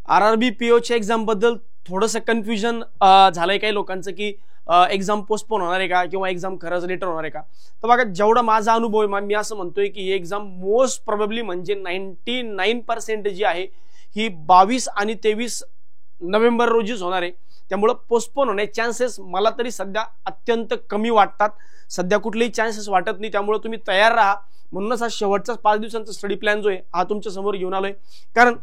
RRB पीओच्या exam बद्दल थोडंसं confusion झालंय काही लोकांचं की एक्झाम पोस्टपोन होणार आहे का किंवा एक्झाम खरंच लेटर होणार आहे का. तर बघा, जेवढा माझा अनुभव आहे मी असं म्हणतोय की ही एक्झाम मोस्ट प्रोबेबली म्हणजे 99% जी आहे ही 22 आणि 23 नोव्हेंबर रोजीच होणार आहे. त्यामुळे पोस्टपोन होण्याचे चान्सेस मला तरी सध्या अत्यंत कमी वाटतात. सध्या कुठलेही चान्सेस वाटत नाही. त्यामुळे तुम्ही तयार राहा. म्हणूनच हा शेवटचा 5 दिवसांचा स्टडी प्लॅन जो आहे हा तुमच्या समोर घेऊन आलोय. कारण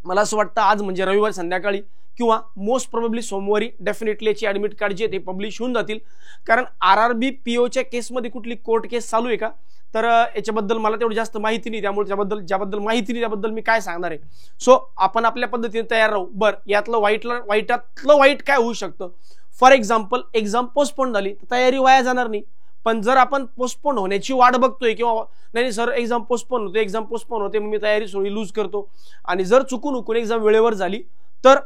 मला असं वाटतं आज म्हणजे रविवार संध्याकाळी किंवा मोस्ट प्रोबेबली सोमवारी डेफिनेटली याची ऍडमिट कार्ड जे ते पब्लिश होऊन जातील. कारण आरआरबी पीओच्या केसमध्ये कुठली कोर्ट केस चालू आहे का, तर याच्याबद्दल मला तेवढी जास्त माहिती नाही. त्यामुळे ज्याबद्दल माहिती नाही त्याबद्दल मी काय सांगणार आहे. सो आपण आपल्या पद्धतीने तयार राहू. बरं, यातलं वाईटातलं वाईट काय होऊ शकतं. फॉर एक्झाम्पल, एक्झाम पोस्टपोन झाली तर तयारी वाया जाणार नाही. पण जर आपण पोस्टपोन होण्याची वाट बघतोय किंवा नाही सर एक्झाम पोस्टपोन होते मी तयारी सोयी लूज करतो आणि जर चुकून एक्झाम वेळेवर झाली तर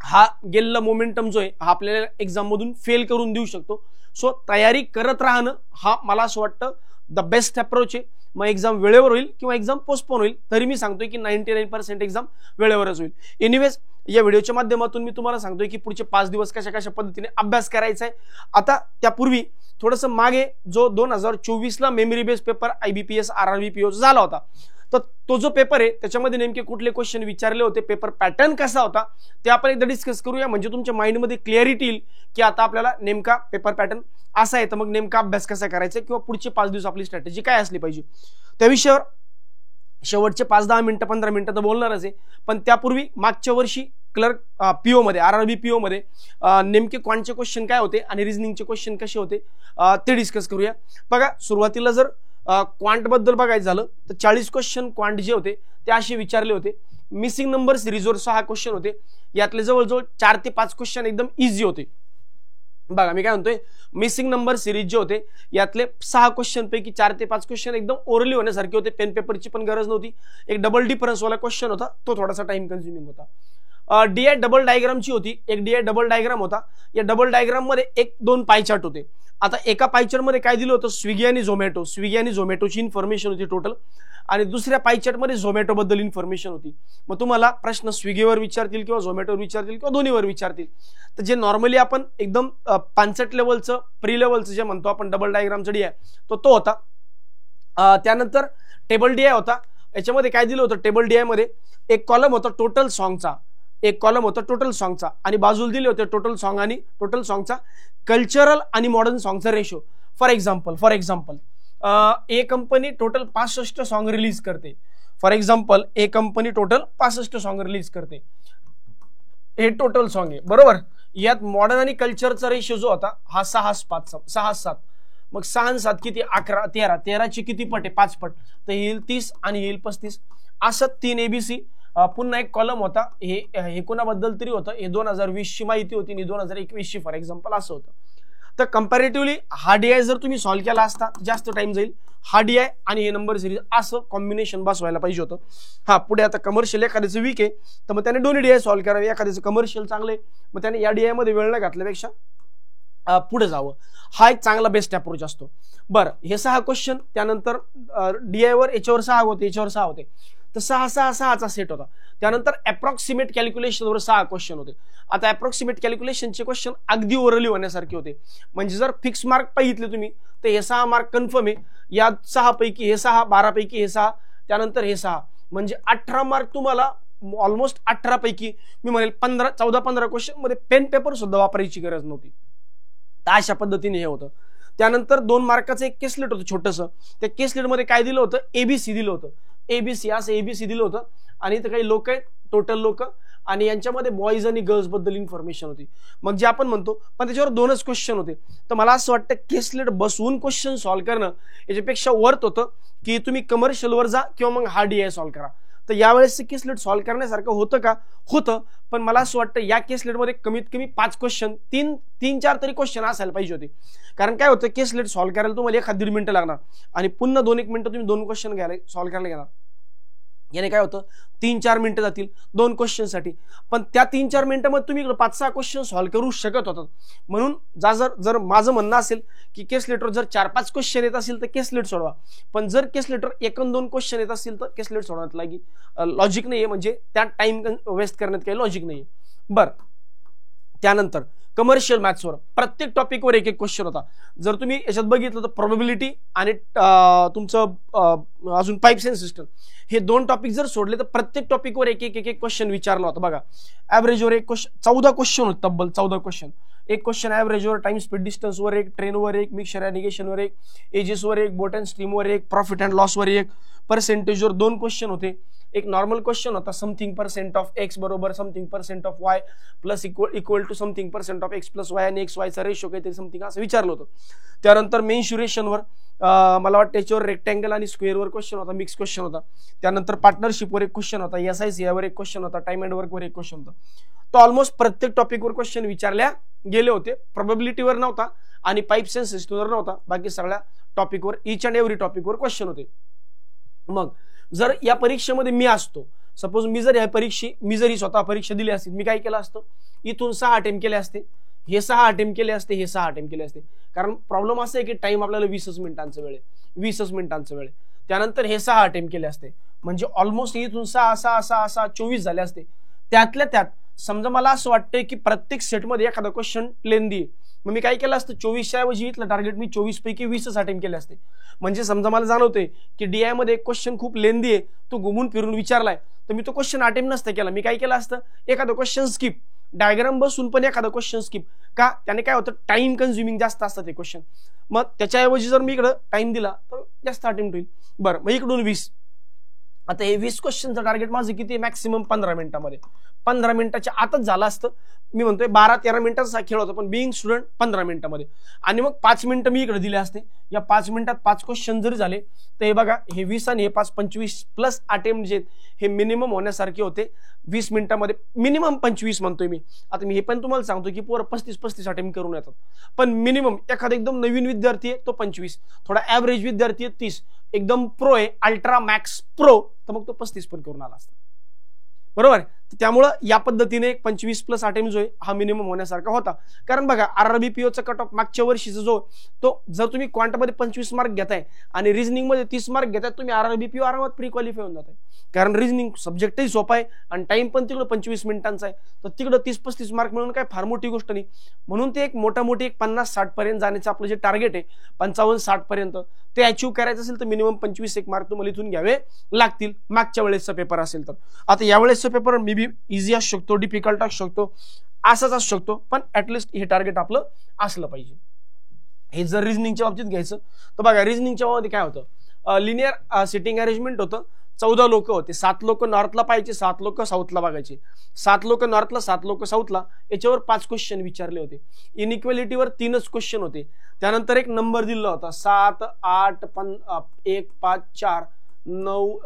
हा गेलेला मोमेंटम जो आहे हा आपल्याला एक्झाम मधून फेल करून देऊ शकतो. सो तयारी करत राहणं हा मला असं वाटतं द बेस्ट अप्रोच आहे. मग एक्झाम वेळेवर होईल किंवा एक्झाम पोस्टपोन होईल तरी मी सांगतोय की 99% एक्झाम वेळेवरच होईल. एनिवेज, या व्हिडिओच्या माध्यमातून मी तुम्हाला सांगतोय की पुढचे 5 दिवस कशा पद्धतीने अभ्यास करायचा आहे. आता त्यापूर्वी थोडंसं मागे जो 2024ला memory based paper IBPS RRB PO झाला होता, तर तो जो पेपर आहे त्याच्यामध्ये नेमके कुठले क्वेश्चन विचारले होते, पेपर पॅटर्न कसा होता ते आपण एकदा डिस्कस करूया. म्हणजे तुमच्या माइंडमध्ये क्लिअरिटी येईल की आता आपल्याला नेमका पेपर पॅटर्न असा आहे तर मग नेमका अभ्यास कसा करायचा किंवा पुढचे 5 दिवस आपली स्ट्रॅटेजी काय असली पाहिजे. त्या विषयावर शेवटचे 5-10 मिनिटं 15 मिनिटं तर बोलणारच आहे. पण त्यापूर्वी मागच्या वर्षी क्लर्क पीओ मध्ये आरआरबी पीओ मध्ये नेमके क्वांटचे क्वेश्चन काय होते आणि रिझनिंगचे क्वेश्चन कसे होते ते डिस्कस करूया. बघा, सुरुवातीला जर क्वांट बद्दल बघायचं झालं तर 40 क्वेश्चन क्वांट जे होते ते असे विचारले होते. मिसिंग नंबर सिरीजवर 6 क्वेश्चन होते. यातले जवळजवळ 4 ते 5 क्वेश्चन एकदम इझी होते. बघा, मी काय म्हणतोय, मिसिंग नंबर सिरीज जे होते यातले 6 क्वेश्चन पैकी 4 ते 5 क्वेश्चन एकदम ओरली होण्यासारखे होते. पेन पेपरची पण गरज नव्हती. एक डबल डिफरन्स वाला क्वेश्चन होता, तो थोडासा टाइम कन्झ्युमिंग होता. डीआय डबल डायग्रामची होती. एक डीआय डबल डायग्राम होता. या डबल डायग्राम मध्ये 1-2 पाय चार्ट होते. आता एका पाय चार्ट मध्ये काय दिलं होतं, स्विगी आणि झोमॅटोची इन्फॉर्मेशन होती टोटल, आणि दुसऱ्या पाय चार्ट मध्ये झोमॅटो बद्दल इन्फॉर्मेशन होती. मग तुम्हाला प्रश्न स्विगीवर विचारतील किंवा झोमॅटोवर विचारतील किंवा दोन्हीवर विचारतील. तर जे नॉर्मली आपण एकदम 65 लेवलचं प्री लेवलचं जे म्हणतो आपण डबल डायग्रामचा डीआय तो होता. त्यानंतर टेबल डीआय होता. याच्यामध्ये काय दिलं होतं, टेबल डीआय मध्ये एक कॉलम होता टोटल सॉंगचा, आणि बाजूला दिले होते टोटल सॉंग आणि टोटल सॉंगचा कल्चरल आणि मॉडर्न सॉंगचा रेशो. For example a company total 65 song release करते. हे टोटल सॉंग आहे, बरोबर. यात मॉडर्न आणि कल्चरचा रेशो जो होता हा 6:7. मग 6 किती, 11, 13ची किती पट आहे, 5 पट, तर येईल 30 आणि येईल 35. असं 3 ABC. पुन्हा एक कॉलम होता, हे कोणाबद्दल तरी होतं, हे 2020 ची माहिती होती आणि 2021 ची फॉर एक्झाम्पल असं होतं. तर कंपॅरेटिव्हली हा डीआय जर तुम्ही सॉल्व्ह केला असता जास्त टाइम जाईल. हा डीआय आणि हे नंबर सिरीज असं कॉम्बिनेशन बसवायला पाहिजे होतं. हा, पुढे आता कमर्शियल एखाद्याचं वीक आहे तर मग त्याने दोन्ही डीआय सॉल्व्ह करावे. एखाद्याचं कमर्शियल चांगलं आहे मग त्याने या डीआय मध्ये वेळ न घातल्यापेक्षा पुढे जावं. हा एक चांगला बेस्ट अप्रोच असतो. बरं, हे 6 क्वेश्चन, त्यानंतर डीआय वर याच्यावर 6 होते, तर 6चा सेट होता. त्यानंतर अप्रॉक्सिमेट कॅल्क्युलेशनवर 6 क्वेश्चन होते. आता अप्रॉक्सिमेट कॅल्क्युलेशनचे क्वेश्चन अगदी ओरली होण्यासारखे होते. म्हणजे जर फिक्स मार्क पाहिजे तुम्ही तर हे 6 मार्क कन्फर्म आहे. या 6 पैकी हे 6, 12 पैकी हे 6, त्यानंतर हे 6, म्हणजे 18 मार्क तुम्हाला. ऑलमोस्ट 18 पैकी मी म्हणेल 14-15 क्वेश्चन मध्ये पेन पेपर सुद्धा वापरायची गरज नव्हती. तर अशा पद्धतीने हे होतं. त्यानंतर 2 मार्काचं एक केसलेट होतं छोटंसं. त्या केसलेट मध्ये काय दिलं होतं, एबीसी दिलं होतं. एबीसी दिलं होतं आणि इथं काही लोक आहेत, टोटल लोक, आणि यांच्यामध्ये बॉईज आणि गर्ल्स बद्दल इन्फॉर्मेशन होती. मग जे आपण म्हणतो, पण त्याच्यावर 2च क्वेश्चन होते. तर मला असं वाटतं केसलेट बसवून क्वेश्चन सॉल्व्ह करणं याच्यापेक्षा वर्थ होतं की तुम्ही कमर्शियलवर जा किंवा मग हा डीआय सॉल्व्ह करा. तर यावेळेस केसलेट सॉल्व्ह करण्यासारखं होतं का, होतं. पण मला असं वाटतं या केसलेटमध्ये कमीत कमी 5 क्वेश्चन, 3-4 तरी क्वेश्चन असायला पाहिजे होते. कारण काय होतं, केसलेट सॉल्व्ह करायला तुम्हाला 1-1.5 मिनिटं लागणार आणि पुन्हा 2-1 मिनिटं तुम्ही 2 क्वेश्चन सॉल्व्ह करायला घेणार. याने काय होतं 3-4 मिनिटं जातील 2 क्वेश्चनसाठी, पण त्या 3-4 मिनिटांमध्ये तुम्ही 5-6 क्वेश्चन सॉल्व्ह करू शकत होतात. म्हणून जर माझं म्हणणं असेल की केस लेटर जर 4-5 क्वेश्चन येत असेल तर केस लेट सोडवा, पण जर केस लेटर 1-2 क्वेश्चन येत असतील तर केस लेट सोडवण्यात लागी लॉजिक नाहीये, म्हणजे त्या टाइम वेस्ट करण्यात काही लॉजिक नाहीये. बरं, त्यानंतर कमर्शियल मॅथ्सवर प्रत्येक टॉपिकवर एक क्वेश्चन होता. जर तुम्ही याच्यात बघितलं तर प्रोबॅबिलिटी आणि तुमचं अजून पाईप्स अँड सिस्टम हे 2 टॉपिक जर सोडले तर प्रत्येक टॉपिकवर एक क्वेश्चन विचारला होता. बघा, ऍव्हरेजवर एक क्वेश्चन, 14 क्वेश्चन होते, तब्बल 14 क्वेश्चन. एक क्वेश्चन ऍव्हरेजवर, टाइम स्पीड डिस्टन्सवर एक, ट्रेनवर एक, मिक्सचर ॲनिगेशनवर एक, एजेसवर एक, बोट अँड स्ट्रीमवर एक, प्रॉफिट अँड लॉसवर एक, पर्सेंटेजवर 2 क्वेश्चन होते. एक नॉर्मल क्वेश्चन होता, समथिंग पर्सेंट ऑफ एक्स बरोबर something percent of Y plus equal to something percent of X plus Y आणि एक्स वायचा रेशो काहीतरी समथिंग असं विचारलं होतं. त्यानंतर मेन्शुरेशनवर मला वाटतं याच्यावर रेक्टँगल आणि स्क्वेअरवर क्वेश्चन होता, मिक्स क्वेश्चन होता. त्यानंतर पार्टनरशिपवर एक क्वेश्चन होता, SIC यावर एक क्वेश्चन होता, टाइम अँड वर्कवर एक क्वेश्चन होता. तो ऑलमोस्ट प्रत्येक टॉपिकवर क्वेश्चन विचारल्या गेले होते. प्रोबॅबिलिटीवर नव्हता आणि पाईप्स अँड सिस्टमवर नव्हता, बाकी सगळ्या टॉपिकवर इच अँड एव्हरी टॉपिकवर क्वेश्चन होते. मग जर या परीक्षेमध्ये मी असतो, सपोज मी जर ही स्वतः परीक्षा दिली असती, मी काय केलं असतं, इथून 6 अटेम्प्ट केले असते, हे 6 अटेम्प्ट केले असते, हे 6 अटेम्प्ट केले असते. कारण प्रॉब्लेम असं आहे की टाइम आपल्याला 20 मिनिटांचा वेळ आहे, 20 मिनिटांचा वेळ. त्यानंतर हे 6 अटेम्प्ट केले असते, म्हणजे ऑलमोस्ट इथून 6 24 झाले असते. त्यातल्या त्यात समजा मला असं वाटतंय की प्रत्येक सेटमध्ये एखादा क्वेश्चन लेंदी आहे, मग मी काय केलं असतं, 24च्या ऐवजी इथलं टार्गेट मी 24 पैकी 20 अटेम्प्ट केले असते. म्हणजे समजा मला जाणवतंय की DI मध्ये एक क्वेश्चन खूप लेंदी आहे, तो घुमून फिरून विचारलाय, तर मी तो क्वेश्चन अटेम्प्ट नसतं केला. मी काय केलं असतं, एखादा क्वेश्चन स्किप, डायग्राम बसून पण एखादा क्वेश्चन स्किप. का? त्याने काय होतं, टाइम कन्झ्युमिंग जास्त असतं ते क्वेश्चन. मग त्याच्याऐवजी जर मी इकडं टाइम दिला तर जास्त अटेम्प्ट होईल. बरं, मग इकडून 20. आता हे 20 क्वेश्चनचं टार्गेट माझं किती, मॅक्सिमम 15 मिनिटामध्ये. 15 मिनिटाच्या आतच झालं असतं. मी म्हणतोय 12-13 मिनिटाचा खेळ होता, पण बिईंग स्टुडंट 15 मिनिटामध्ये. आणि मग 5 मिनिटं मी इकडे दिले असते. या 5 मिनिटात 5 क्वेश्चन जरी झाले तर हे बघा, हे 20 आणि हे 5 25 प्लस अटेम्प्ट जे हे मिनिमम होण्यासारखे होते 20 मिनिटामध्ये. मिनिमम 25 म्हणतोय मी. आता मी हे पण तुम्हाला सांगतो की पोरं 35 अटेम्प्ट करून येतात, पण मिनिमम एखादा एकदम नवीन विद्यार्थी आहे तो 25, थोडा ऍव्हरेज विद्यार्थी आहे 30, एकदम प्रो आहे, अल्ट्रा मॅक्स प्रो, तर मग तो 35 पण करून आला असता. बरोबर. त्यामुळं या पद्धतीने 25 प्लस अटेम्प्ट जो आहे हा मिनिमम होण्यासारखा होता. कारण बघा, RRBPOचा कट ऑफ मागच्या वर्षीचा जो तो, जर तुम्ही क्वांटमध्ये 25 मार्क घेताय आणि रिझनिंग मध्ये 30 मार्क घेताय, तुम्ही RRBPO आरामात प्री क्वालिफाय होऊन जाताय. कारण रिझनिंग सब्जेक्टही सोपा आहे आणि टाइम पण तिकडं 25 मिनिटांचा आहे, तर तिकडं 30-35 मार्क मिळून काय फार मोठी गोष्ट नाही. म्हणून ते एक मोठी एक 50-60 पर्यंत जाण्याचं आपलं जे टार्गेट आहे 55-60 पर्यंत, ते अचीव्ह करायचं असेल तर मिनिमम 25 मार्क तुम्हाला इथून घ्यावे लागतील, मागच्या वेळेसचा पेपर असेल तर. आता यावेळेसचा पेपर मे बी इझी असू शकतो, डिफिकल्ट असू शकतो, असाच असू शकतो, पण ऍटलिस्ट हे टार्गेट आपलं असलं पाहिजे. हे जर रिझनिंगच्या बाबतीत घ्यायचं तर बघा, रिझनिंगच्या बाबतीत काय होतं, लिनियर सिटिंग अरेंजमेंट होतं. 14 लोक होते, 7 लोक नॉर्थला पाहायचे, 7 लोक साऊथला बघायचे, 7 लोक नॉर्थला, 7 लोक साऊथला. याच्यावर 5 क्वेश्चन विचारले होते. इनइक्वॅलिटीवर 3च क्वेश्चन होते. त्यानंतर एक नंबर दिला होता 7, 8, 1, 5, 4, 9,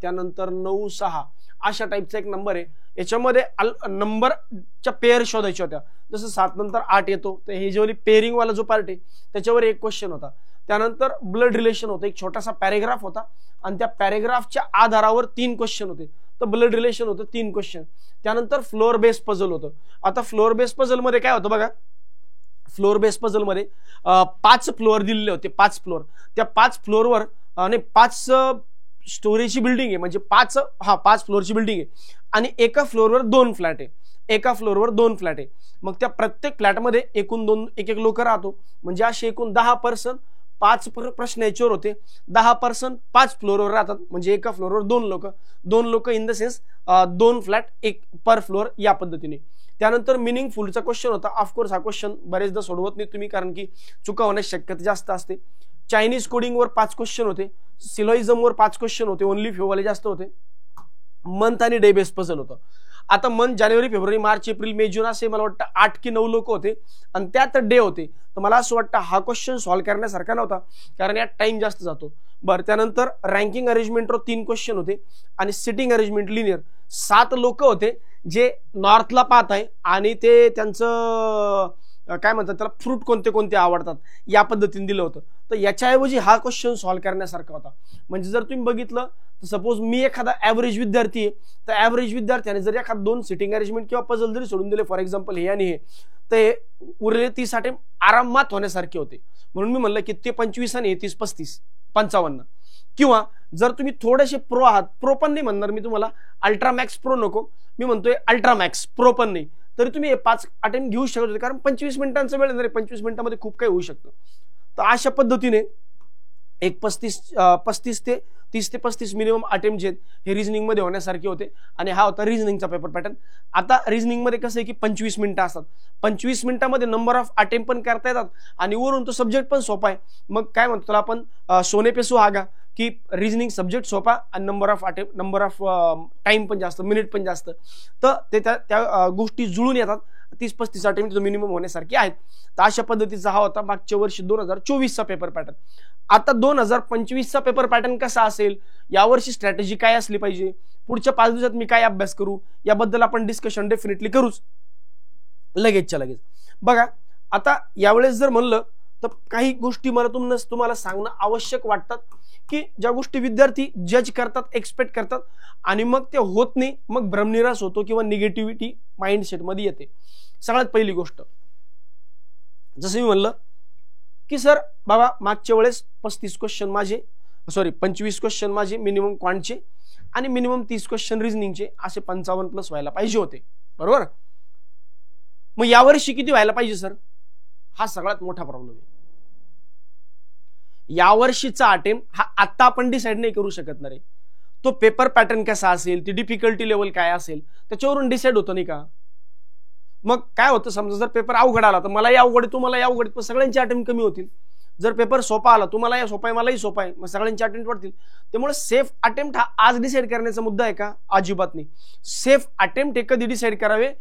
त्यानंतर 9, 6 अशा टाईपचा एक नंबर आहे. याच्यामध्ये नंबरच्या पेअर शोधायच्या होत्या. जसं 7 नंतर 8 येतो, तर हे जे पेअरिंग वाला जो पार्ट आहे त्याच्यावर एक क्वेश्चन होता. त्यानंतर ब्लड रिलेशन होतं, एक छोटासा पॅरेग्राफ होता आणि त्या पॅरेग्राफच्या आधारावर 3 क्वेश्चन होते. तर ब्लड रिलेशन होतं 3 क्वेश्चन. त्यानंतर फ्लोअर बेस पझल होतं. आता फ्लोअर बेस पझल मध्ये काय होतं बघा, फ्लोअर बेस पझल मध्ये 5 फ्लोअर दिलेले होते, 5 फ्लोअर. त्या 5 फ्लोअरवर आणि 5 स्टोरेजची बिल्डिंग आहे, म्हणजे 5 फ्लोअरची बिल्डिंग आहे आणि एका फ्लोअरवर 2 फ्लॅट आहे, एका फ्लोअरवर 2 फ्लॅट आहे. मग त्या प्रत्येक फ्लॅटमध्ये एकूण एक लोक राहतो, म्हणजे असे एकूण 10 पर्सन 5 प्रश्न याच्यावर होते. 10 पर्सन 5 फ्लोअरवर राहतात, म्हणजे एका फ्लोअरवर 2 लोक इन द सेन्स 2 फ्लॅट एक पर फ्लोअर, या पद्धतीने. त्यानंतर मिनिंगफुलचा क्वेश्चन होता. ऑफकोर्स हा क्वेश्चन बरेचदा सोडवत नाही तुम्ही, कारण की चुका होण्याची शक्यता जास्त असते. चायनीज कोडिंगवर 5 क्वेश्चन होते. सिलोइझमवर 5 क्वेश्चन होते, ओनली फ्यूवाले जास्त होते. मंथ आणि डे बेस पझल होतं. आता मंथ जानेवारी, फेब्रुवारी, मार्च, एप्रिल, मे, जून असे मला वाटतं 8 की 9 लोक होते आणि त्यात डे होते. तर मला असं वाटतं हा क्वेश्चन सॉल्व्ह करण्यासारखा नव्हता, कारण यात टाइम जास्त जातो. बरं, त्यानंतर रँकिंग अरेंजमेंटवर 3 क्वेश्चन होते आणि सिटिंग अरेंजमेंट लिनियर. 7 लोक होते जे नॉर्थला पाहत आहे आणि ते त्यांचं काय म्हणतात त्याला, फ्रूट कोणते कोणते आवडतात या पद्धतीने दिलं होतं. तर याच्याऐवजी हा क्वेश्चन सॉल्व्ह करण्यासारखा होता. म्हणजे जर तुम्ही बघितलं तर सपोज मी एखादा ऍव्हरेज विद्यार्थी आहे, तर ऍव्हरेज विद्यार्थ्याने जर एखादा 2 सिटिंग अरेंजमेंट किंवा पझल जरी सोडून दिले, फॉर एक्झाम्पल हे आणि हे, तर उरलेले 30 अटेम्प्ट आरामात होण्यासारखे होते. म्हणून मी म्हणलं की ते 25 आणि 30 35 55. किंवा जर तुम्ही थोडेसे प्रो आहात, प्रो पण नाही म्हणणार मी तुम्हाला, अल्ट्रा मॅक्स प्रो नको, मी म्हणतोय अल्ट्रा मॅक्स प्रो पण नाही, तरी तुम्ही 5 अटेम्प्ट घेऊ शकत होते, कारण 25 मिनिटांचा वेळ आहे, 25 मिनिटांमध्ये खूप काही होऊ शकतं. तर अशा पद्धतीने एक 35 ते 35 मिनिमम अटेम्प्ट जे हे रिझनिंग मध्ये होण्यासारखे होते. आणि हा होता रिझनिंगचा पेपर पॅटर्न. आता रिझनिंग मध्ये कसं आहे की 25 मिनिटं असतात, 25 मिनिटांमध्ये नंबर ऑफ अटेम्प्ट पण करता येतात आणि वरून तो सब्जेक्ट पण सोपा आहे. मग काय म्हणतो त्याला आपण, सोने पे सुहागा, की रिझनिंग सब्जेक्ट सोपा आणि नंबर ऑफ टाइम पण जास्त, मिनिट पण जास्त. तर ते त्या गोष्टी जुळून येतात. 30-35 अटेम्प्ट मिनिमम होण्यासारखे आहेत. तर अशा पद्धतीचा हा होता मागच्या वर्षी 2024चा पेपर पॅटर्न. आता 2025चा पेपर पॅटर्न कसा असेल, यावर्षी स्ट्रॅटेजी काय असली पाहिजे, पुढच्या 5 दिवसात मी काय अभ्यास करू, याबद्दल आपण डिस्कशन डेफिनेटली करूच लगेचच्या लगेच. बघा आता यावेळेस जर म्हणलं तर काही गोष्टी मला तुम्हाला सांगणं आवश्यक वाटतात, की ज्या गोष्टी विद्यार्थी जज करतात, एक्सपेक्ट करतात आणि मग ते होत नाही, मग भ्रमनिराश होतो किंवा निगेटिव्हिटी माइंडसेट मध्ये येते. सगळ्यात पहिली गोष्ट, जसं मी म्हणलं की सर बाबा मागच्या वेळेस 25 क्वेश्चन माझे मिनिमम क्वांटचे आणि मिनिमम 30 क्वेश्चन रिझनिंगचे, असे 55+ व्हायला पाहिजे होते, बरोबर. मग यावर्षी किती व्हायला पाहिजे सर, हा सगळ्यात मोठा प्रॉब्लेम आहे. यावर्षीचा अटेम्प्ट हा आता आपण डिसाईड नाही करू शकत ना रे. तो पेपर पॅटर्न कसा असेल, ती डिफिकल्टी लेवल काय असेल, त्याच्यावरून डिसाईड होतं नाही का. मग काय होतं, समजा जर पेपर अवघड आला तर मलाही अवघड आहे, तुम्हालाही अवघड आहे, सगळ्यांचे अटेम्प्ट कमी होतील. जर पेपर सोपा आला, तुम्हालाही सोपा आहे, मलाही सोपा आहे, मग सगळ्यांचे अटेम्प्ट वाढतील. त्यामुळे सेफ अटेम्प्ट हा आज डिसाईड करण्याचा मुद्दा आहे का, अजिबात नाही. सेफ अटेम्प्ट हे कधी डिसाईड करावे,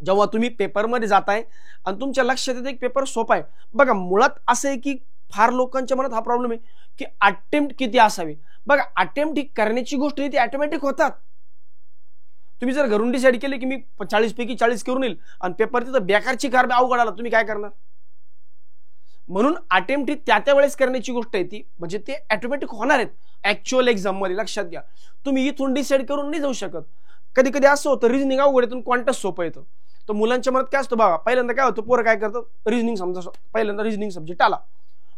जेव्हा तुम्ही पेपरमध्ये जाताय आणि तुमच्या लक्षात येते एक पेपर सोपा आहे. बघा मुळात असं आहे की फार लोकांच्या मनात हा प्रॉब्लेम आहे की अटेम्प्ट किती असावे. बघा अटेम्प्ट ही करण्याची गोष्ट ती ऑटोमॅटिक होतात. तुम्ही जर घरून डिसाईड केले की मी 40 पैकी 40 करून येईल आणि पेपर तिथं बेकारची कार अवघड आला, तुम्ही काय करणार. म्हणून अटेम्प्ट ही त्या वेळेस करण्याची गोष्ट आहे ती, म्हणजे ते ऑटोमॅटिक होणार आहेत ऍक्च्युअल एक्झाम मध्ये. लक्षात घ्या, तुम्ही इथून डिसाईड करून नाही जाऊ शकत. कधी कधी असं होतं रिझनिंग अवघड येतून क्वांटस सोपं येतं. तर मुलांच्या मनात काय असतं बघा, पहिल्यांदा काय होतं, पोरं काय करतात, रिझनिंग समजा पहिल्यांदा रिझनिंग सब्जेक्ट आला,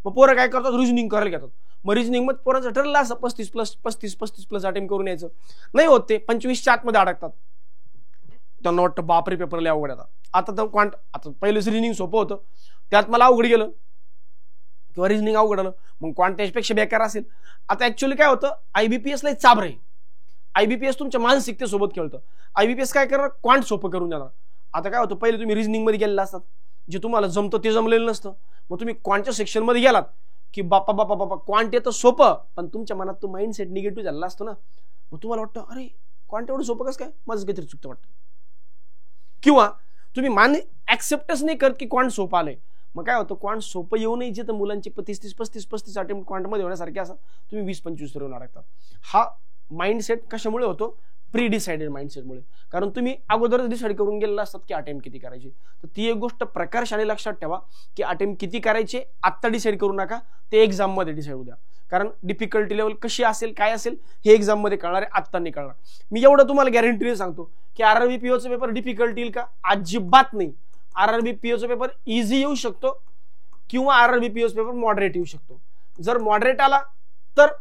मग पोरं काय करतात, रिझनिंग करायला घेतात. मग रिझनिंग मध्ये पोरांचं ठरलं असं 35+ अटेम्प्ट करून यायचं, नाही होत, ते 25च्या आतमध्ये अडकतात. त्यांना वाटतं बापरे पेपर लय अवघड येतात. आता तर आता पहिलेच रिझनिंग सोपं होतं, त्यात मला अवघड गेलं किंवा रिझनिंग अवघड आलं, मग क्वांटेजपेक्षा बेकार असेल. आता ऍक्च्युअली काय होतं, IBPS ला चाबर आहे. IBPS तुमच्या मानसिकतेसोबत खेळतं. IBPS काय करणार, क्वांट सोपं करून देणार. आता काय होतं, पहिले तुम्ही रिझनिंग मध्ये गेलेला असतात, जे तुम्हाला जमतं ते जमलेलं नसतं, मग तुम्ही क्वांटच्या सेक्शन मध्ये गेलात की बापा क्वांट येतं सोपं, पण तुमच्या मनात तो माइंडसेट निगेटिव्ह झालेला असतो ना. मग तुम्हाला वाटतं अरे क्वांट एवढं सोपं कसं काय, माझं काहीतरी चुकतं वाटतं. किंवा तुम्ही ऍक्सेप्टच नाही करत की क्वांट सोपं आलंय. मग काय होतं, क्वांट सोपं येऊ नये जिथं मुलांचे 35 अटेम्प्ट क्वांटमध्ये होण्यासारखे असतात, तुम्ही 20-25 येऊन अडकतात. हा माइंडसेट कशामुळे होतो, प्री डिसाइडेड माइंडसेटमुळे. कारण तुम्ही अगोदरच डिसाईड करून गेलेला असतात की अटेम्प्ट किती करायचे. तर ती एक गोष्ट प्रकर्षाने लक्षात ठेवा की अटेम्प्ट किती करायचे आत्ता डिसाईड करू नका, ते एक्झाम मध्ये डिसाईड होऊ द्या. कारण डिफिकल्टी लेवल कशी असेल, काय असेल हे एक्झाम मध्ये कळणार आहे, आत्ता नाही कळणार. मी एवढं तुम्हाला गॅरंटीने सांगतो की RRB POचा पेपर डिफिकल्ट येईल का, अजिबात नाही. RRB POचा पेपर इझी येऊ शकतो किंवा RRB POचा पेपर मॉडरेट येऊ शकतो. जर मॉडरेट आला तर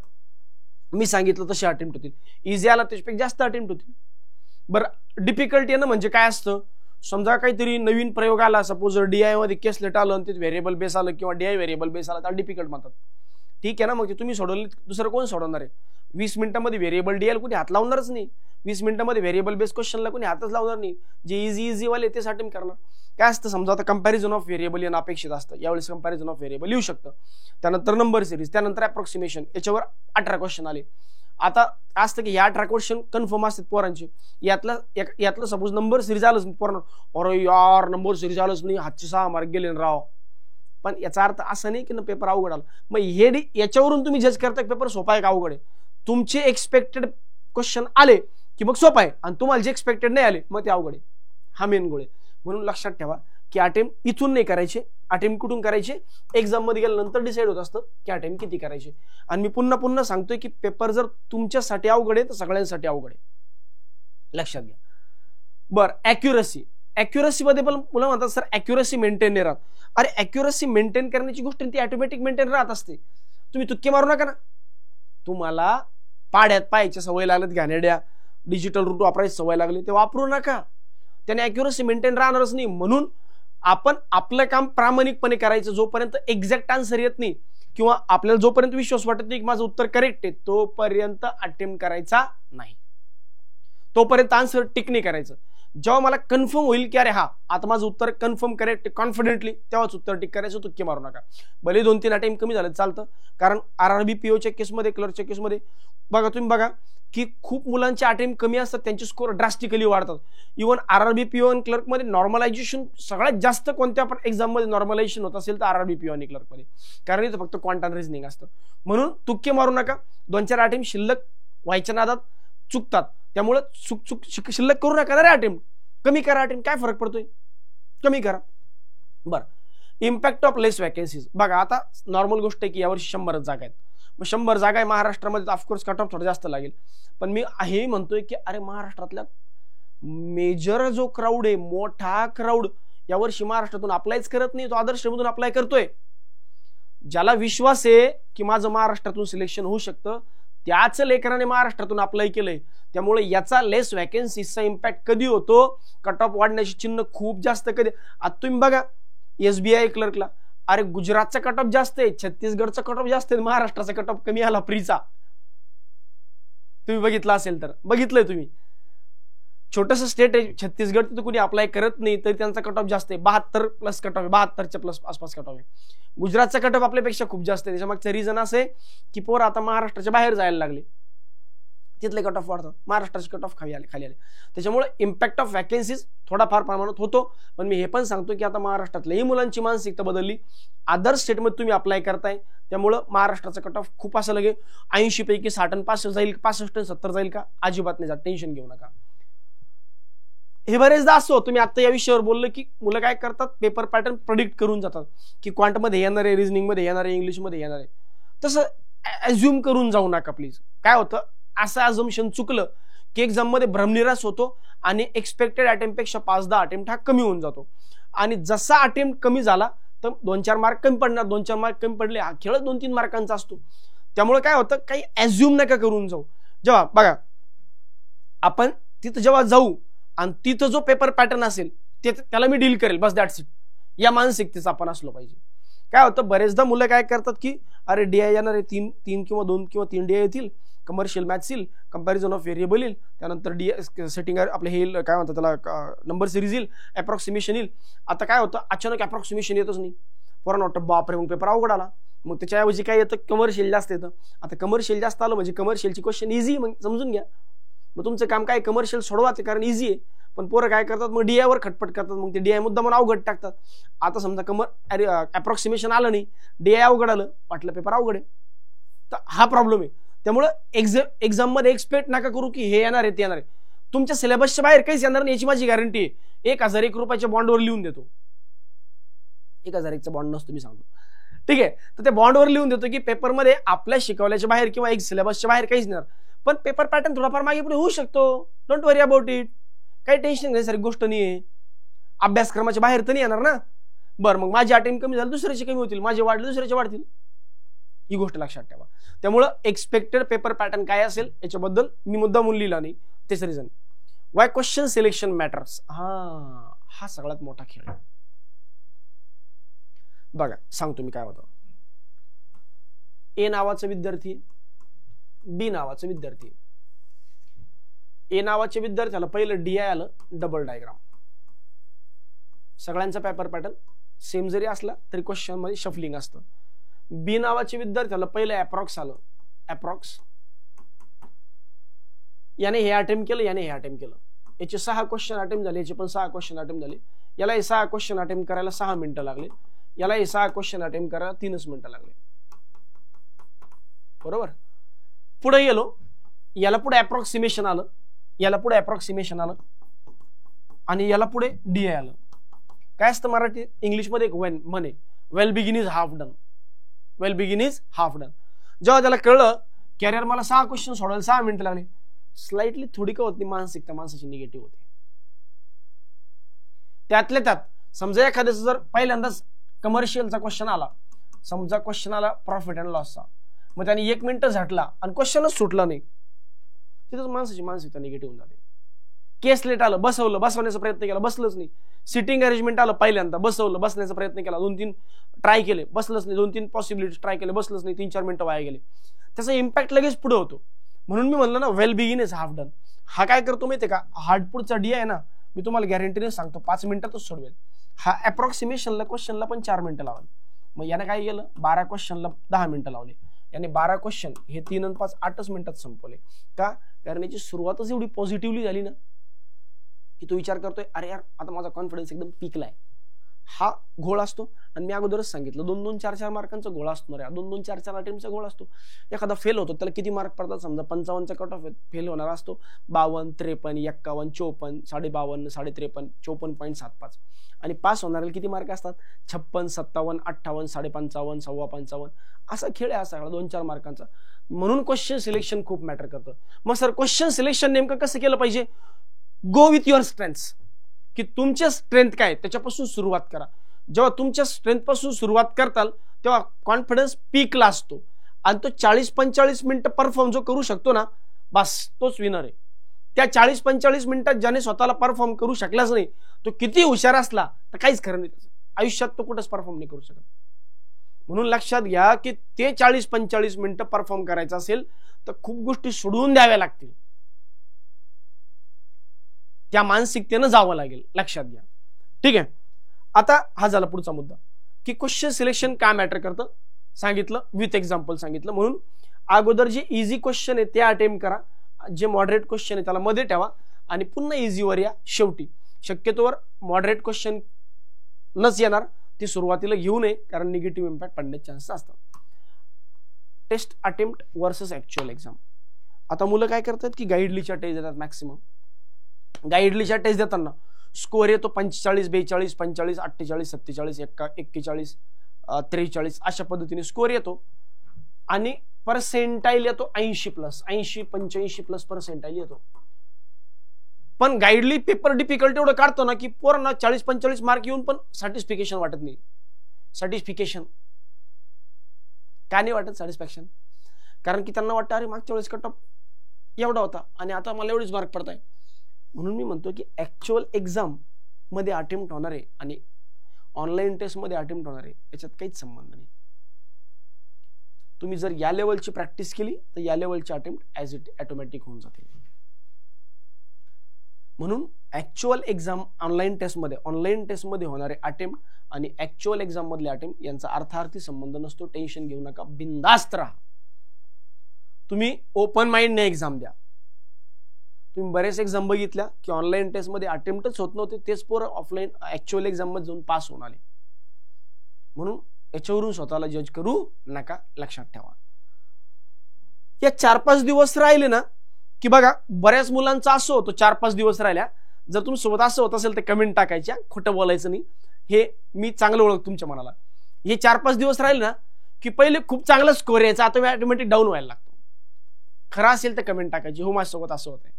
मी सांगितलं तसे अटेम्प्ट होतील, इझी आला त्याच्यापेक्षा जास्त अटेम्प्ट होतील. बरं डिफिकल्ट येणं म्हणजे काय असतं, समजा काहीतरी नवीन प्रयोग आला, सपोज DI मध्ये केसलेट आलं आणि ते व्हेरिएबल बेस आलं किंवा DI व्हेरिएबल बेस आला, तर डिफिकल्ट म्हणतात. ठीक आहे ना, मग ते तुम्ही सोडवले, दुसरं कोण सोडवणार आहे. 20 मिनिटांमध्ये व्हेरिएबल DI कोणी हात लावणारच नाही. 20 मिनिटांमध्ये व्हेरिएबल बेस क्वेश्चनला कोणी हातच लावणार नाही. जे इझी वाले तेच अटेम्प्ट करणार. काय असतं, समजा आता कंपॅरिझन ऑफ व्हेरिएबल येणं अपेक्षित असतं, यावेळेस कंपॅरिझन ऑफ व्हेरिएबल येऊ शकतं. त्यानंतर नंबर सिरीज, त्यानंतर अप्रॉक्सिमेशन, याच्यावर 18 क्वेश्चन आले. आता असतं की या 18 क्वेश्चन कन्फर्म असतात पोरांचे. यातलं सपोज नंबर सिरीज आलंच नाही, पोरांना अरे यार नंबर सिरीज आलंच नाही, हातचे 6 मार्क गेले राव. पण याचा अर्थ असा नाही की पेपर अवघड आला. मग हे याच्यावरून तुम्ही जज करता पेपर सोपा आहे का अवघड आहे. तुमचे एक्सपेक्टेड क्वेश्चन आले की मग सोपा आहे, आणि तुम्हाला जे एक्सपेक्टेड नाही आले मग ते अवघड आहे. हा मेन गोळ आहे. म्हणून लक्षात ठेवा की अटेम्प्ट इथून नाही करायचे, अटेम्प्ट कुठून करायचे, एक्झाम मध्ये गेल्यानंतर डिसाईड होत असतं की अटेम्प्ट किती करायचे. आणि मी पुन्हा पुन्हा सांगतोय की पेपर जर तुमच्यासाठी अवघड आहे तर सगळ्यांसाठी अवघड आहे, लक्षात घ्या. बरं, अॅक्युरसी मध्ये पण मुलं म्हणतात सर अॅक्युरसी मेंटेन नाही राहत. अरे अॅक्युरसी मेंटेन करण्याची गोष्ट ती ऑटोमॅटिक मेंटेन राहत असते. तुम्ही तुक्के मारू नका ना. तुम्हाला पाड्यात पाहायच्या सवय लागल्यात, घाणेड्या डिजिटल रूट वापरायची सवय लागली, ते वापरू नका. त्याने अॅक्युरसी मेंटेन राहणारच नाही. म्हणून आपण आपलं काम प्रामाणिकपणे करायचं. जोपर्यंत एक्झॅक्ट आन्सर येत नाही किंवा आपल्याला जोपर्यंत विश्वास वाटत नाही की माझं उत्तर करेक्ट आहे तोपर्यंत अटेम्प्ट करायचा नाही, तोपर्यंत आन्सर टिक नाही करायचं. जेव्हा मला कन्फर्म होईल की अरे हा आता माझं उत्तर कन्फर्म करेक्ट कॉन्फिडेंटली, तेव्हाच उत्तर टिक करायचं, तुक्के मारू नका. भले 2-3 अटेम्प्ट कमी झालं चालतं. कारण RRB PO केसमध्ये, क्लर्कच्या केसमध्ये बघा तुम्ही बघा की खूप मुलांचे अटेम्प्ट कमी असतात, त्यांचे स्कोर ड्रास्टिकली वाढतात. इव्हन RRB PO आणि क्लर्क मध्ये नॉर्मलायझेशन सगळ्यात जास्त कोणत्या पण एक्झाम मध्ये नॉर्मलायझेशन होत असेल तर RRB PO आणि क्लर्क मध्ये, कारण इथं फक्त क्वांटम रिझनिंग असतं. म्हणून तुक्के मारू नका. 2-4 अटेम्प्ट शिल्लक व्हायच्या नादात चुकतात, त्यामुळे शिल्लक करू नका रे. अटेम्प्ट कमी करा, अटेम्प्ट काय फरक पडतोय, कमी करा. बरं, इम्पॅक्ट ऑफ लेस वॅकन्सीज. बघा आता नॉर्मल गोष्ट आहे की यावर्षी 100 जागा आहेत. मग 100 जागा आहे महाराष्ट्रामध्ये, ऑफकोर्स कट ऑफ थोडं जास्त लागेल. पण मी हे म्हणतोय की अरे महाराष्ट्रातल्या मेजर जो क्राऊड आहे, मोठा क्राऊड यावर्षी महाराष्ट्रातून अप्लायच करत नाही, तो आदर्शमधून अप्लाय करतोय. ज्याला विश्वास आहे की माझं महाराष्ट्रातून सिलेक्शन होऊ शकतं त्याच लेकराने महाराष्ट्रातून अप्लाय केलंय. त्यामुळे याचा लेस वॅकन्सीचा इम्पॅक्ट कधी होतो, कट ऑफ वाढण्याची चिन्ह खूप जास्त कधी. आता तुम्ही बघा SBI क्लर्कला, अरे गुजरातचा कट ऑफ जास्त आहे, छत्तीसगडचा कट ऑफ जास्त आहे, महाराष्ट्राचा कट ऑफ कमी आला प्रीचा. तुम्ही बघितलं असेल तर, बघितलंय तुम्ही. छोटस स्टेट आहे छत्तीसगड, तिथं कुणी अप्लाय करत नाही तरी त्यांचा कट ऑफ जास्त आहे, 72+ कट ऑफ आहे, 72च्या प्लस आसपास कट ऑफ आहे. गुजरातचा कट ऑफ आपल्यापेक्षा खूप जास्त आहे. त्याच्यामागचं रिझन असं आहे की पोरं आता महाराष्ट्राच्या बाहेर जायला लागले, तिथले कट ऑफ वाढतात, महाराष्ट्राचे कट ऑफ खाली आले. त्याच्यामुळे इम्पॅक्ट ऑफ वॅकन्सीज थोडाफार प्रमाणात होतो. पण मी हे पण सांगतो की आता महाराष्ट्रातल्याही मुलांची मानसिकता बदलली, अदर स्टेटमध्ये तुम्ही अप्लाय करताय, त्यामुळं महाराष्ट्राचा कट ऑफ खूप असं लगे 80 पैकी 60 आणि 65 जाईल, 65 आणि 70 जाईल का, अजिबात नाही जात, टेन्शन घेऊ नका. हे बरेचदा असं होतं, मी आता या विषयावर बोललो की मुलं काय करतात, पेपर पॅटर्न प्रेडिक्ट करून जातात की क्वांटमध्ये येणार आहे, रिझनिंग मध्ये येणार आहे, इंग्लिशमध्ये येणार आहे. तसं अज्युम करून जाऊ नका प्लीज. काय होतं, असं अझम्पशन चुकलं की एक्झाम मध्ये भ्रमनिरास होतो आणि एक्सपेक्टेड अटेम्प्ट पेक्षा 5-10 अटेम्प्ट हा कमी होऊन जातो. आणि जसा अटेम्प्ट कमी झाला तर 2-4 मार्क कमी पडणार, 2-4 मार्क कमी पडले, हा खेळ 2-3 मार्कांचा असतो. त्यामुळे काय होतं, काही अज्युम नका करून जाऊ. जेव्हा बघा आपण तिथं जेव्हा जाऊ आणि तिथं जो पेपर पॅटर्न असेल त्याला मी डील करेल, बस दॅट्स इट. या मानसिकतेचं आपण असलो पाहिजे. काय होतं, बरेचदा मुलं काय करतात की अरे DI येणार आहे, 3 किंवा 2 किंवा 3 DI येतील, कमर्शियल मॅथ्स येईल, कंपॅरिझन ऑफ व्हेरिएबल येईल, त्यानंतर सेटिंग आपलं हे येईल, काय म्हणतात त्याला, नंबर सिरीज येईल, अप्रॉक्सिमेशन येईल. आता काय होतं, अचानक अप्रॉक्सिमेशन येतच नाही, पोरांना वाटतं बापरे मग पेपर अवघड आला. मग त्याच्याऐवजी काय येतं, कमर्शियल जास्त येतं. आता कमर्शियल जास्त आलं म्हणजे कमर्शियलची क्वेश्चन इझी, मग समजून घ्या. मग तुमचं काम काय, कमर्शियल सोडवायचं, कारण इझी आहे. पण पोरं काय करतात, मग DI वर खटपट करतात, मग ते DI मुद्दा म्हणून अवघड टाकतात. आता समजा अप्रॉक्सिमेशन आलं नाही, DI अवघड आलं, वाटलं पेपर अवघड आहे, तर हा प्रॉब्लेम आहे. त्यामुळे एक्झाम मध्ये एक्सपेक्ट नका करू की हे येणार आहे ते येणार आहे. तुमच्या सिलेबसच्या बाहेर काहीच येणार नाही याची माझी गॅरंटी आहे. 1001 रुपयाच्या बॉन्डवर लिहून देतो, 1001चा बॉन्ड नसतो मी सांगतो, ठीक आहे. तर ते बॉन्डवर लिहून देतो की पेपरमध्ये आपल्या शिकवल्याच्या बाहेर किंवा एक सिलेबसच्या बाहेर काहीच नाही. पण पेपर पॅटर्न थोडाफार मागे पुढे होऊ शकतो, डोंट वरी अबाउट इट. काही टेन्शन घेण्यासारखी गोष्ट नाही आहे. अभ्यासक्रमाच्या बाहेर तर नाही येणार ना. बरं, मग माझे अटेम्प्ट कमी झाले, दुसऱ्याचे कमी होतील, माझे वाढले, दुसऱ्याचे वाढतील, ही गोष्ट लक्षात ठेवा. त्यामुळे एक्सपेक्टेड पेपर पॅटर्न काय असेल याच्याबद्दल मी मुद्दा म्हणून लिहिला नाही. तेच reason why question selection matters. हा सगळ्यात मोठा खेळ आहे. बघा सांगतो मी काय होतं. A नावाचा विद्यार्थी, B नावाचा विद्यार्थी. A नावाच्या विद्यार्थ्याला पहिलं DI आलं, डबल डायग्राम. सगळ्यांचा पेपर पॅटर्न सेम जरी असला तरी क्वेश्चन मध्ये शफलिंग असतं. B नावाच्या विद्यार्थ्याला पहिलं अप्रॉक्स आलं, अप्रॉक्स. याने हे अटेम्प्ट केलं, याने हे अटेम्प्ट केलं. याचे 6 क्वेश्चन अटेम्प्ट झाले, याचे पण 6 क्वेश्चन अटेम्प्ट झाले. याला हे 6 क्वेश्चन अटेम्प्ट करायला 6 मिनिटं लागले, याला हे 6 क्वेश्चन अटेम्प्ट करायला 3 मिनिटं लागले. बरोबर. पुढे गेलो, याला पुढे अप्रॉक्सिमेशन आलं, याला पुढे अप्रॉक्सिमेशन आलं आणि याला पुढे DI आलं. काय असतं मराठी इंग्लिशमध्ये एक म्हणे, well begin is half done. Well begin is half done. जेव्हा त्याला कळलं की अरे मला 6 क्वेश्चन सोडवायला 6 मिनिटं लागले, स्लाइटली थोडी का होती मानसिकता माणसाची निगेटिव्ह होते. त्यातल्या त्यात समजा एखाद्याचं जर पहिल्यांदाच कमर्शियलचा क्वेश्चन आला, समजा क्वेश्चन आला प्रॉफिट अँड लॉसचा, मग त्याने 1 मिनिट झटला आणि क्वेश्चनच सुटला नाही, तिथंच माणसाची मानसिकता निगेटिव्ह होऊन जाते. केस लेट आलं, बसवण्याचा प्रयत्न केला, बसलंच नाही. सिटिंग अरेंजमेंट आलं, पहिल्यांदा बसण्याचा प्रयत्न केला, 2-3 ट्राय केले, बसलंच नाही. 2-3 पॉसिबिलिटी ट्राय केले, बसलंच नाही. 3-4 मिनिटं वाया गेले. त्याचा इम्पॅक्ट लगेच पुढे होतो. म्हणून मी म्हणलं ना, वेल बिगिन इज हाफ डन. हा काय करतो माहितीये का, हार्डपुटचा डी आहे ना, मी तुम्हाला गॅरंटीने सांगतो 5 मिनिटातच सोडवेल. हा अप्रॉक्सिमेशनला क्वेश्चनला पण 4 मिनिटं लावल. मग याने काय केलं, 12 क्वेश्चनला 10 मिनिटं लावले. याने 12 क्वेश्चन हे 3 आणि 5 8च मिनिटात संपवले. का? कारण याची सुरुवातच एवढी पॉझिटिव्हली झाली ना, की तो विचार करतोय अरे यार आता माझा कॉन्फिडन्स एकदम पीकलाय. हा घोळ असतो. आणि मी अगोदरच सांगितलं 2-2, 4-4 मार्कांचा घोळ असतो रे. 2-2, 4-4 अटेम्प्टचा घोळ असतो. एखादा फेल होतो, त्याला किती मार्क पडतात, समजा 55चा कट ऑफ फेल होणार असतो, 52, 53, 51, 54, 52, 53, 54.75. आणि पास होणाऱ्याला किती मार्क असतात, 56, 57, 58, 55, 55, असा खेळ आहे सगळा 2-4 मार्कांचा. म्हणून क्वेश्चन सिलेक्शन खूप मॅटर करतं. मग सर क्वेश्चन सिलेक्शन नेमकं कसं केलं पाहिजे? गो विथ युअर स्ट्रेंथ्स, की तुमच्या स्ट्रेंथ काय त्याच्यापासून सुरुवात करा. जेव्हा तुमच्या स्ट्रेंथ पासून सुरुवात करताल तेव्हा कॉन्फिडन्स पीकला असतो. आणि तो 40-45 मिनिटं परफॉर्म जो करू शकतो ना, बस तोच विनर आहे. त्या 40-45 मिनिटात ज्याने स्वतःला परफॉर्म करू शकलाच नाही, तो किती हुशार असला तर काहीच खरं नाही. आयुष्यात तो कुठंच परफॉर्म नाही करू शकत. म्हणून लक्षात घ्या की ते 40-45 मिनिटं परफॉर्म करायचं असेल तर खूप गोष्टी सोडून द्याव्या लागतील. त्या मानसिकतेनं जावं लागेल, लक्षात घ्या. ठीक आहे. आता हा झाला पुढचा मुद्दा की क्वेश्चन सिलेक्शन काय मॅटर करतं, सांगितलं, विथ एक्झाम्पल सांगितलं. म्हणून अगोदर जे इझी क्वेश्चन आहे ते अटेम्प्ट करा, जे मॉडरेट क्वेश्चन आहे त्याला मध्ये ठेवा आणि पुन्हा इझीवर या शेवटी. शक्यतोवर मॉडरेट क्वेश्चन नच येणार, ते सुरुवातीला घेऊ नये, कारण निगेटिव्ह इम्पॅक्ट पडण्याचे चान्सेस असतात. Test attempt versus actual exam. आता मुलं काय करतात की गाईडलीच्या टेस्ट देतात. मॅक्सिमम गाईडलीच्या टेस्ट देताना स्कोअर येतो 45, 42, 45, 48, 47, 41, 43, अशा पद्धतीने स्कोअर येतो. आणि पर्सेंटाईल येतो 80+, 80, 85+ पर्सेंटाईल येतो. पण गाईडली पेपर डिफिकल्ट एवढं काढतो ना की पोरांना 40-45 मार्क येऊन पण सॅटिस्फिकेशन वाटत नाही. सॅटिस्फिकेशन का नाही वाटत? सॅटिस्फॅक्शन. कारण की त्यांना वाटतं अरे मागच्या वेळेस कट ऑफ एवढा होता आणि आता मला एवढेच मार्क पडताय. म्हणून मी म्हणतो की ऍक्च्युअल एक्झाम मध्ये अटेम्प्ट होणार आहे आणि ऑनलाईन टेस्ट मध्ये अटेम्प्ट होणार आहे याच्यात काहीच संबंध नाही. तुम्ही जर या लेवलची प्रॅक्टिस केली तर या लेवलची अटेम्प्ट ऍज इट ऑटोमॅटिक होऊन जाते. म्हणून ऍक्च्युअल एक्झाम ऑनलाईन टेस्टमध्ये होणारे अटेम्प्ट आणि ऍक्च्युअल एक्झाम मधले अटेम्प्ट यांचा अर्थार्थी संबंध नसतो. टेन्शन घेऊ नका, बिंदास्त राहा. तुम्ही ओपन माइंडने एक्झाम द्या. तुम्ही बरेच एक्झाम बघितल्या की ऑनलाईन टेस्ट मध्ये अटेम्प्टच होत नव्हते, तेच पोरं ऑफलाईन ऍक्च्युअल एक्झाम मध्ये जाऊन पास होऊन आले. म्हणून याच्यावरून स्वतःला जज करू नका, लक्षात ठेवा. या 4-5 दिवस राहिले ना की बघा, बऱ्याच मुलांचं असं होतं 4-5 दिवस राहिल्या. जर तुम्ही सोबत असं होत असेल तर कमेंट टाकायच्या, खोटं बोलायचं नाही. हे मी चांगलं ओळख तुमच्या मनाला. हे 4-5 दिवस राहिले ना की पहिले खूप चांगला स्कोअर यायचा, आता ऑटोमॅटिक डाऊन व्हायला लागतो. खरं असेल तर कमेंट टाकायची, हो माझ्यासोबत असं होतंय.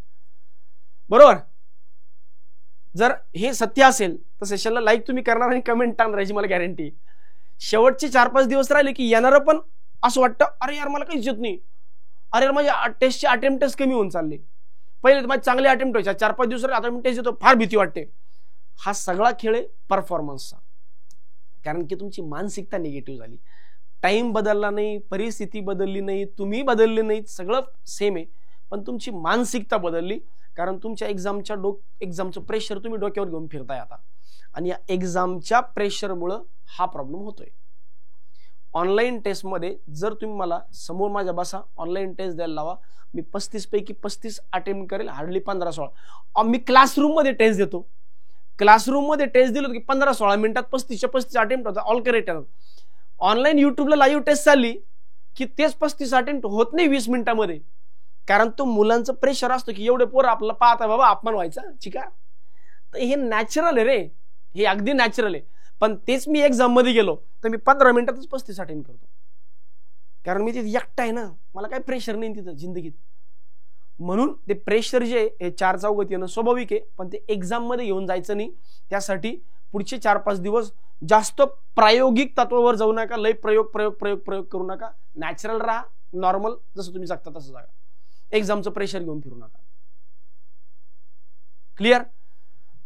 बरोबर? जर हे सत्य असेल तर सेशनला लाईक तुम्ही करणार आणि कमेंट टाकणार याची मला गॅरंटी. शेवटचे 4-5 दिवस राहिले की येणारं पण असं वाटतं अरे यार मला काहीच येत नाही, अरे यार माझ्या टेस्टचे अटेम्प्टच कमी होऊन चालले. पहिले माझे चांगले अटेम्प्ट व्हायचे, 4-5 दिवस आता मी टेस्ट देतो, फार भीती वाटते. हा सगळा खेळ आहे परफॉर्मन्सचा. कारण की तुमची मानसिकता निगेटिव्ह झाली. टाइम बदलला नाही, परिस्थिती बदलली नाही, तुम्ही बदलले नाहीत, सगळं सेम आहे. पण तुमची मानसिकता बदलली, कारण तुमच्या एक्झामचं प्रेशर तुम्ही डोक्यावर घेऊन फिरताय आता. आणि या एक्झामच्या प्रेशरमुळे हा प्रॉब्लेम होतोय. ऑनलाईन टेस्टमध्ये जर तुम्ही मला समोर माझ्या बसा, ऑनलाईन टेस्ट द्यायला लावा, मी 35 पैकी 35 अटेम्प्ट करेल, हार्डली 15-16. मी क्लासरूम मध्ये टेस्ट देतो. क्लासरूम मध्ये टेस्ट दिलं की 15-16 मिनिटात 35 अटेम्प्ट होता, ऑल करेक्ट येतात. ऑनलाईन युट्यूबला लाईव्ह टेस्ट चालली की तेच 35 अटेम्प्ट होत नाही 20 मिनिटांमध्ये. कारण तो मुलांचं प्रेशर असतो की एवढे पोरं आपल्याला पाहता बाबा अपमान व्हायचा चिका. तर हे नॅचरल आहे रे. हे अगदी नॅचरल आहे. पण तेच मी एक्झाम मध्ये गेलो तर मी 15 मिनिटातच 35 अटेंड करतो, कारण मी तिथे एकटा आहे ना, मला काही प्रेशर नाही तिथं जिंदगीत. म्हणून ते प्रेशर जे हे 4 चौघात येणं स्वाभाविक आहे, पण ते एक्झाम मध्ये घेऊन जायचं नाही. त्यासाठी पुढचे 4-5 दिवस जास्त प्रायोगिक तत्वावर जाऊ नका, लय प्रयोग प्रयोग प्रयोग प्रयोग करू नका. नॅचरल राहा, नॉर्मल जसं तुम्ही जगता तसं जागा. एक्झामचं प्रेशर घेऊन फिरू नका. क्लिअर?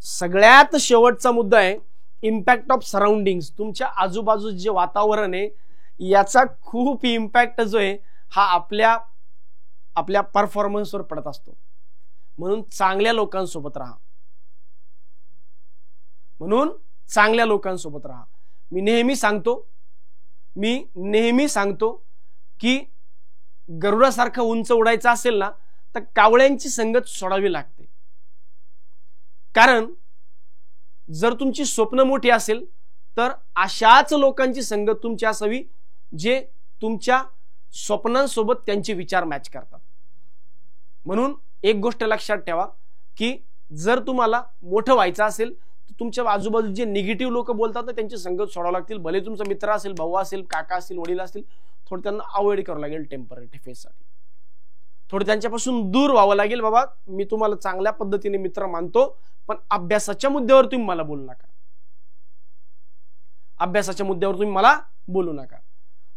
सगळ्यात शेवटचा मुद्दा आहे इम्पॅक्ट ऑफ सराउंडिंग्स. तुमच्या आजूबाजू जे वातावरण आहे याचा खूप इम्पॅक्ट जो आहे हा आपल्या परफॉर्मन्सवर पडत असतो. म्हणून चांगल्या लोकांसोबत राहा, मी नेहमी सांगतो की गरुडासारखं उंच उडायचं असेल ना तर कावळ्यांची संगत सोडावी लागते. कारण जर तुमची स्वप्न मोठी असेल तर अशाच लोकांची संगत तुमची असावी जे तुमच्या स्वप्नांसोबत त्यांचे विचार मॅच करतात. म्हणून एक गोष्ट लक्षात ठेवा की जर तुम्हाला मोठं व्हायचं असेल तर तुमच्या आजूबाजू जे निगेटिव्ह लोक बोलतात ना त्यांची संगत सोडावं लागतील. भले तुमचा मित्र असेल, भाऊ असेल, काका असेल, वडील असतील, थोडं त्यांना अवॉइड करावं लागेल टेम्पररी फेजसाठी. थोडं त्यांच्यापासून दूर व्हावं लागेल. बाबा मी तुम्हाला चांगल्या पद्धतीने मित्र मानतो, पण अभ्यासाच्या मुद्द्यावर तुम्ही मला बोलू नका.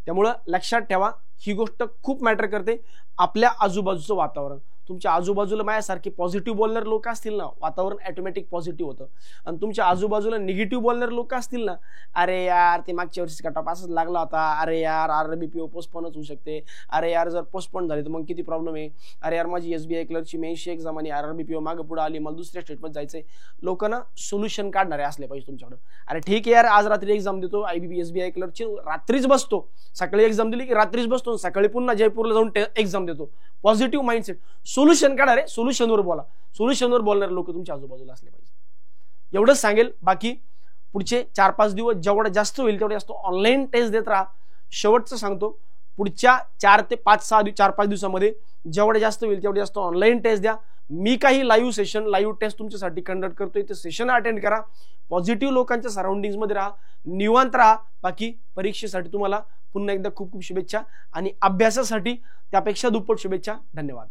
त्यामुळं लक्षात ठेवा ही गोष्ट खूप मॅटर करते. आपल्या आजूबाजूचं वातावरण, तुमच्या आजूबाजूला माझ्यासारखे पॉझिटिव्ह बोलणारे लोक असतील ना, वातावरण ऑटोमॅटिक पॉझिटिव्ह होतं. आणि तुमच्या आजूबाजूला निगेटिव्ह बोलणारे लोक असतील ना, अरे यार ते मागच्या वर्षी कट ऑफ असंच लागला होता, अरे यार RRBPO पोस्टपोनच होऊ शकते, अरे यार जर पोस्टपोन झाली तर मग किती प्रॉब्लेम आहे, अरे यार माझी SBI क्लर्कची 80 एक्झाम आणि RRBPO मागे पुढे आली, मला दुसऱ्या स्टेटमध्ये जायचंय. लोकांना सोल्युशन काढणारे असले पाहिजे तुमच्याकडे. अरे ठीक आहे यार, आज रात्री एक्झाम देतो SBI क्लर्कची, रात्रीच बसतो, सकाळी एक्झाम दिली की रात्रीच बसतो, सकाळी पुन्हा जयपूरला जाऊन एक्झाम देतो. पॉझिटिव्ह माइंडसेट, सोल्युशन काढा रे, सोल्युशनवर बोला. सोल्युशनवर बोलणारे लोक तुमच्या आजूबाजूला असले पाहिजे. एवढंच सांगेल. बाकी पुढचे 4-5 दिवस जेवढं जास्त होईल तेवढं जास्त ऑनलाईन टेस्ट देत राहा. शेवटचं सांगतो, पुढच्या 4 ते 4-5 दिवसामध्ये जेवढं जास्त होईल तेवढं जास्त ऑनलाईन टेस्ट द्या. मी काही लाईव्ह टेस्ट तुमच्यासाठी कंडक्ट करतोय, ते सेशन अटेंड करा. पॉझिटिव्ह लोकांच्या सराउंडिंग्स मध्ये राहा, निवांत राहा. बाकी परीक्षेसाठी तुम्हाला पुन्हा एकदा खूप खूप शुभेच्छा आणि अभ्यासासाठी त्यापेक्षा दुप्पट शुभेच्छा. धन्यवाद.